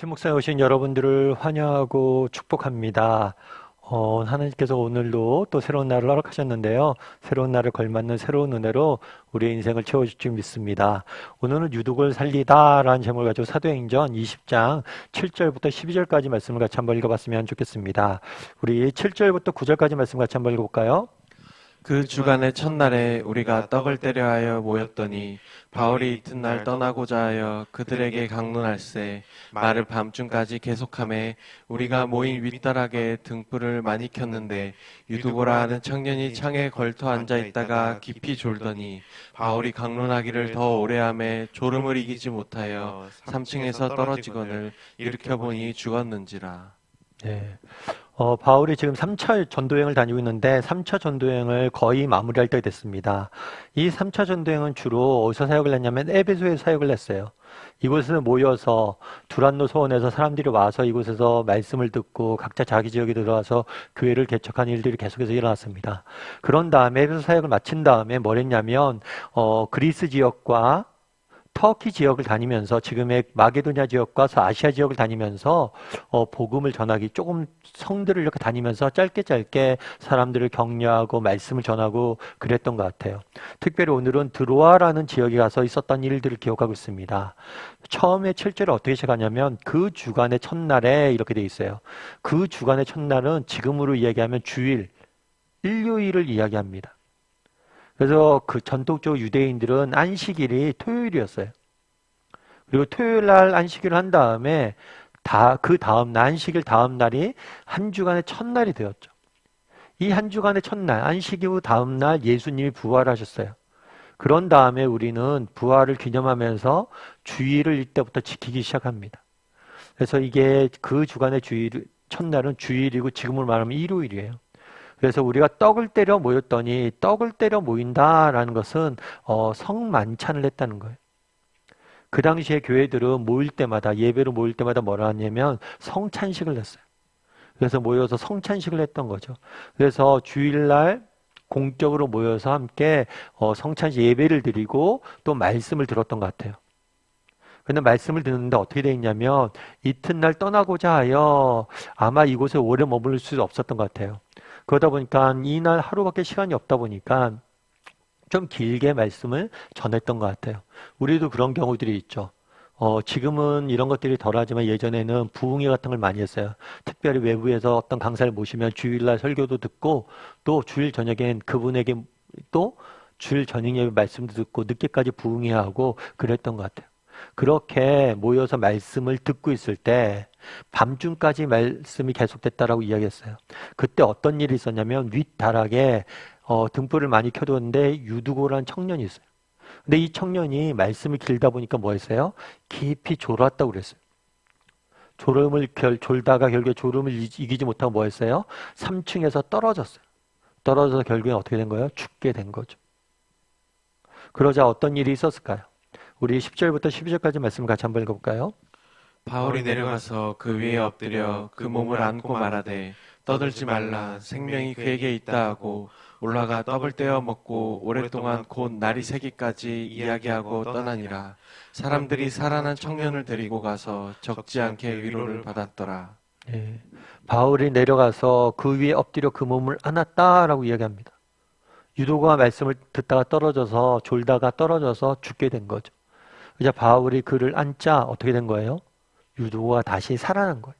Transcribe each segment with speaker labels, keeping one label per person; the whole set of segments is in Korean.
Speaker 1: 침묵사에 오신 여러분들을 환영하고 축복합니다. 하나님께서 오늘도 또 새로운 날을 허락하셨는데요. 새로운 날을 걸맞는 새로운 은혜로 우리의 인생을 채워줄 줄 믿습니다. 오늘은 유독을 살리다라는 제목을 가지고 사도행전 20장 7절부터 12절까지 말씀을 같이 한번 읽어봤으면 좋겠습니다. 우리 7절부터 9절까지 말씀 같이 한번 읽어볼까요?
Speaker 2: 그 주간의 첫날에 우리가 떡을 떼려 하여 모였더니 바울이 이튿날 떠나고자 하여 그들에게 강론할세 말을 밤중까지 계속하매 우리가 모인 윗다락에 등불을 많이 켰는데 유두고라 하는 청년이 창에 걸터 앉아 있다가 깊이 졸더니 바울이 강론하기를 더 오래 하매 졸음을 이기지 못하여 3층에서 떨어지거늘 일으켜보니 죽었는지라.
Speaker 1: 네. 바울이 지금 3차 전도여행을 다니고 있는데 3차 전도여행을 거의 마무리할 때가 됐습니다. 이 3차 전도여행은 주로 어디서 사역을 했냐면 에베소에서 사역을 했어요. 이곳에 모여서 두란노 소원에서 사람들이 와서 이곳에서 말씀을 듣고 각자 자기 지역에 들어와서 교회를 개척하는 일들이 계속해서 일어났습니다. 그런 다음에 에베소 사역을 마친 다음에 뭘 했냐면 그리스 지역과 터키 지역을 다니면서 지금의 마게도냐 지역과 아시아 지역을 다니면서 복음을 전하기 조금 성들을 이렇게 다니면서 짧게 사람들을 격려하고 말씀을 전하고 그랬던 것 같아요. 특별히 오늘은 드로아라는 지역에 가서 있었던 일들을 기억하고 있습니다. 처음에 7절을 어떻게 시작하냐면 그 주간의 첫날에 이렇게 돼 있어요. 그 주간의 첫날은 지금으로 이야기하면 주일, 일요일을 이야기합니다. 그래서 그 전통적 유대인들은 안식일이 토요일이었어요. 그리고 토요일 날 안식일을 한 다음에 그 다음 날, 안식일 다음 날이 한 주간의 첫날이 되었죠. 이 한 주간의 첫날, 안식 이후 다음 날 예수님이 부활하셨어요. 그런 다음에 우리는 부활을 기념하면서 주일을 이때부터 지키기 시작합니다. 그래서 이게 그 주간의 첫날은 주일이고 지금으로 말하면 일요일이에요. 그래서 우리가 떡을 때려 모였더니 떡을 때려 모인다라는 것은 성만찬을 했다는 거예요. 그 당시에 교회들은 모일 때마다 예배로 모일 때마다 뭐라 하냐면 성찬식을 했어요. 그래서 모여서 성찬식을 했던 거죠. 그래서 주일날 공적으로 모여서 함께 성찬식 예배를 드리고 또 말씀을 들었던 것 같아요. 근데 말씀을 듣는데 어떻게 되어 있냐면 이튿날 떠나고자 하여 아마 이곳에 오래 머물 수 없었던 것 같아요. 그러다 보니까 이날 하루밖에 시간이 없다 보니까 좀 길게 말씀을 전했던 것 같아요. 우리도 그런 경우들이 있죠. 지금은 이런 것들이 덜하지만 예전에는 부흥회 같은 걸 많이 했어요. 특별히 외부에서 어떤 강사를 모시면 주일날 설교도 듣고 또 주일 저녁엔 그분에게 또 주일 저녁 예배 말씀도 듣고 늦게까지 부흥회 하고 그랬던 것 같아요. 그렇게 모여서 말씀을 듣고 있을 때 밤중까지 말씀이 계속됐다라고 이야기했어요. 그때 어떤 일이 있었냐면 윗다락에 등불을 많이 켜두었는데 유두고라는 청년이 있어요. 근데 이 청년이 말씀이 길다 보니까 뭐 했어요? 깊이 졸았다고 그랬어요. 졸다가 결국에 졸음을 이기지 못하고 뭐 했어요? 3층에서 떨어졌어요. 떨어져서 결국에 어떻게 된 거예요? 죽게 된 거죠. 그러자 어떤 일이 있었을까요? 우리 10절부터 12절까지 말씀 같이 한번 읽어볼까요?
Speaker 2: 바울이 내려가서 그 위에 엎드려 그 몸을 안고 말하되 떠들지 말라 생명이 그에게 있다 하고 올라가 떡을 떼어 먹고 오랫동안 곧 날이 새기까지 이야기하고 떠나니라. 사람들이 살아난 청년을 데리고 가서 적지 않게 위로를 받았더라.
Speaker 1: 예, 바울이 내려가서 그 위에 엎드려 그 몸을 안았다라고 이야기합니다. 유도가 말씀을 듣다가 떨어져서 졸다가 떨어져서 죽게 된 거죠. 이제 바울이 그를 안자 어떻게 된 거예요? 유도가 다시 살아난 거예요.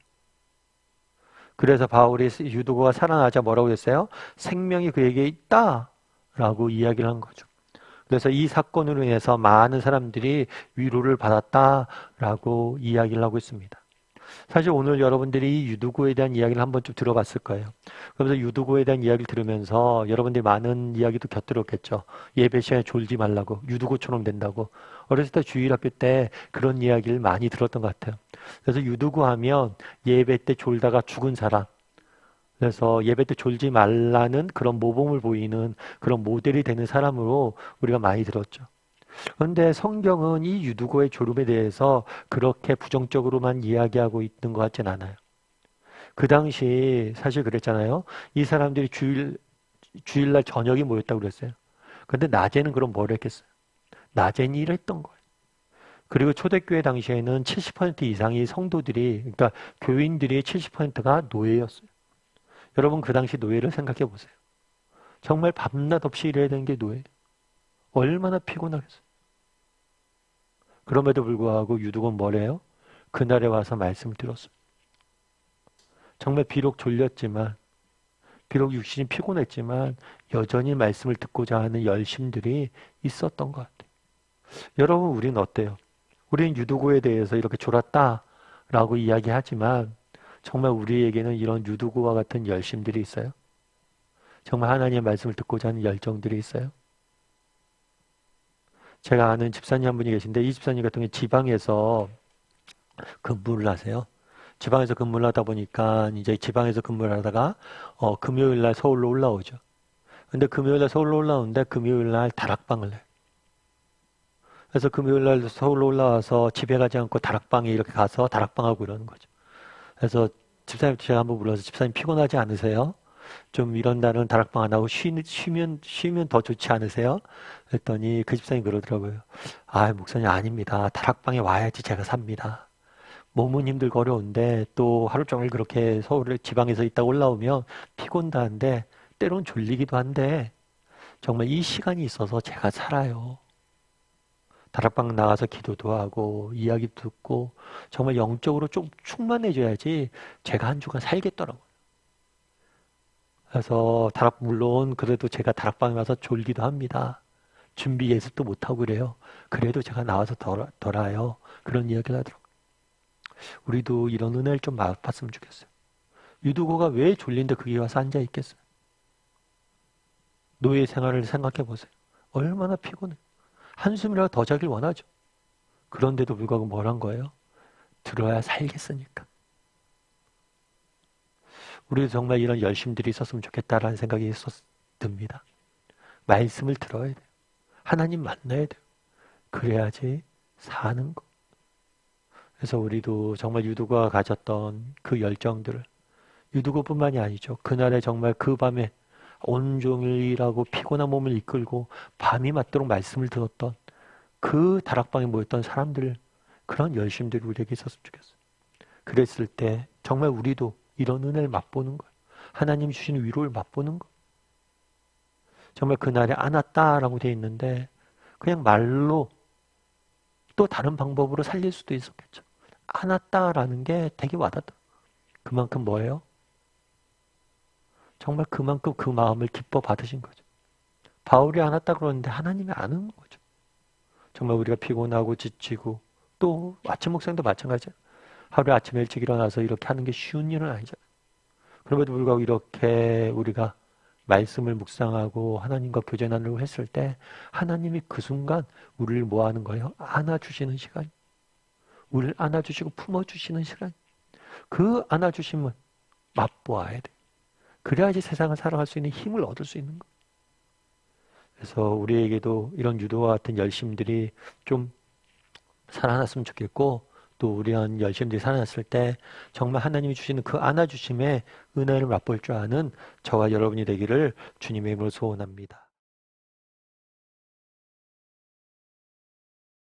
Speaker 1: 그래서 바울이 유도가 살아나자 뭐라고 했어요? 생명이 그에게 있다라고 이야기를 한 거죠. 그래서 이 사건으로 인해서 많은 사람들이 위로를 받았다라고 이야기를 하고 있습니다. 사실 오늘 여러분들이 이 유두고에 대한 이야기를 한번 좀 들어봤을 거예요. 그러면서 유두고에 대한 이야기를 들으면서 여러분들이 많은 이야기도 곁들였겠죠. 예배 시간에 졸지 말라고, 유두고처럼 된다고. 어렸을 때 주일학교 때 그런 이야기를 많이 들었던 것 같아요. 그래서 유두고 하면 예배 때 졸다가 죽은 사람. 그래서 예배 때 졸지 말라는 그런 모범을 보이는 그런 모델이 되는 사람으로 우리가 많이 들었죠. 그런데 성경은 이 유두고의 졸음에 대해서 그렇게 부정적으로만 이야기하고 있는 것 같진 않아요. 그 당시 사실 그랬잖아요. 이 사람들이 주일날 저녁이 모였다고 그랬어요. 그런데 낮에는 그럼 뭘 했겠어요? 낮에는 일했던 거예요. 그리고 초대교회 당시에는 70% 이상이 성도들이, 그러니까 교인들의 70%가 노예였어요. 여러분 그 당시 노예를 생각해 보세요. 정말 밤낮 없이 일해야 되는 게 노예. 얼마나 피곤하겠어요. 그럼에도 불구하고 유독은 뭐래요? 그날에 와서 말씀을 들었어요. 정말 비록 졸렸지만, 비록 육신이 피곤했지만 여전히 말씀을 듣고자 하는 열심들이 있었던 것 같아요. 여러분 우리는 어때요? 우리는 유두고에 대해서 이렇게 졸았다라고 이야기하지만 정말 우리에게는 이런 유두고와 같은 열심들이 있어요? 정말 하나님의 말씀을 듣고자 하는 열정들이 있어요? 제가 아는 집사님 한 분이 계신데 이 집사님 같은 경우에 지방에서 근무를 하세요. 지방에서 근무를 하다 보니까 이제 지방에서 근무를 하다가 금요일 날 서울로 올라오죠. 근데 금요일 날 서울로 올라오는데 금요일 날 다락방을 해요. 그래서 금요일 날 서울로 올라와서 집에 가지 않고 다락방에 이렇게 가서 다락방하고 이러는 거죠. 그래서 집사님 제가 한번 물어서 집사님 피곤하지 않으세요? 좀 이런 날은 다락방 안 하고 쉬면 더 좋지 않으세요? 그랬더니 그 집사님이 그러더라고요. 아, 목사님 아닙니다. 다락방에 와야지 제가 삽니다. 몸은 힘들고 어려운데 또 하루 종일 그렇게 서울 지방에서 있다 올라오면 피곤도 한데 때론 졸리기도 한데 정말 이 시간이 있어서 제가 살아요. 다락방 나가서 기도도 하고 이야기 듣고 정말 영적으로 좀 충만해져야지 제가 한 주간 살겠더라고요. 그래서 물론 그래도 제가 다락방에 와서 졸기도 합니다. 준비 예습도 못하고 그래요. 그래도 제가 나와서 덜어요. 그런 이야기를 하더라고요. 우리도 이런 은혜를 좀 맛봤으면 좋겠어요. 유두고가 왜 졸린데 거기 와서 앉아 있겠어요? 노예 생활을 생각해 보세요. 얼마나 피곤해. 한숨이라도 더 자길 원하죠. 그런데도 불구하고 뭘 한 거예요? 들어야 살겠으니까. 우리도 정말 이런 열심들이 있었으면 좋겠다라는 생각이 듭니다. 말씀을 들어야 돼요. 하나님 만나야 돼요. 그래야지 사는 거. 그래서 우리도 정말 유두고가 가졌던 그 열정들을 유두고뿐만이 아니죠. 그날에 정말 그 밤에 온종일 일하고 피곤한 몸을 이끌고 밤이 맞도록 말씀을 들었던 그 다락방에 모였던 사람들 그런 열심들이 우리에게 있었으면 좋겠어요. 그랬을 때 정말 우리도 이런 은혜를 맛보는 거예요. 하나님 주시는 위로를 맛보는 거예요. 정말 그날에 안았다라고 되어 있는데 그냥 말로 또 다른 방법으로 살릴 수도 있었겠죠. 안았다라는 게 되게 와닿다. 그만큼 뭐예요? 정말 그만큼 그 마음을 기뻐 받으신 거죠. 바울이 안았다 그러는데 하나님이 아는 거죠. 정말 우리가 피곤하고 지치고 또 아침 묵상도 마찬가지예요. 하루에 아침에 일찍 일어나서 이렇게 하는 게 쉬운 일은 아니잖아요. 그럼에도 불구하고 이렇게 우리가 말씀을 묵상하고 하나님과 교제 나누고 했을 때 하나님이 그 순간 우리를 뭐 하는 거예요? 안아주시는 시간. 우리를 안아주시고 품어주시는 시간. 그 안아주심을 맛보아야 돼. 그래야지 세상을 살아갈 수 있는 힘을 얻을 수 있는 거예요. 그래서 우리에게도 이런 유도와 같은 열심들이 좀 살아났으면 좋겠고 또 우리한 열심들이 살아났을 때 정말 하나님이 주시는 그 안아주심의 은혜를 맛볼 줄 아는 저와 여러분이 되기를 주님의 이름으로 소원합니다.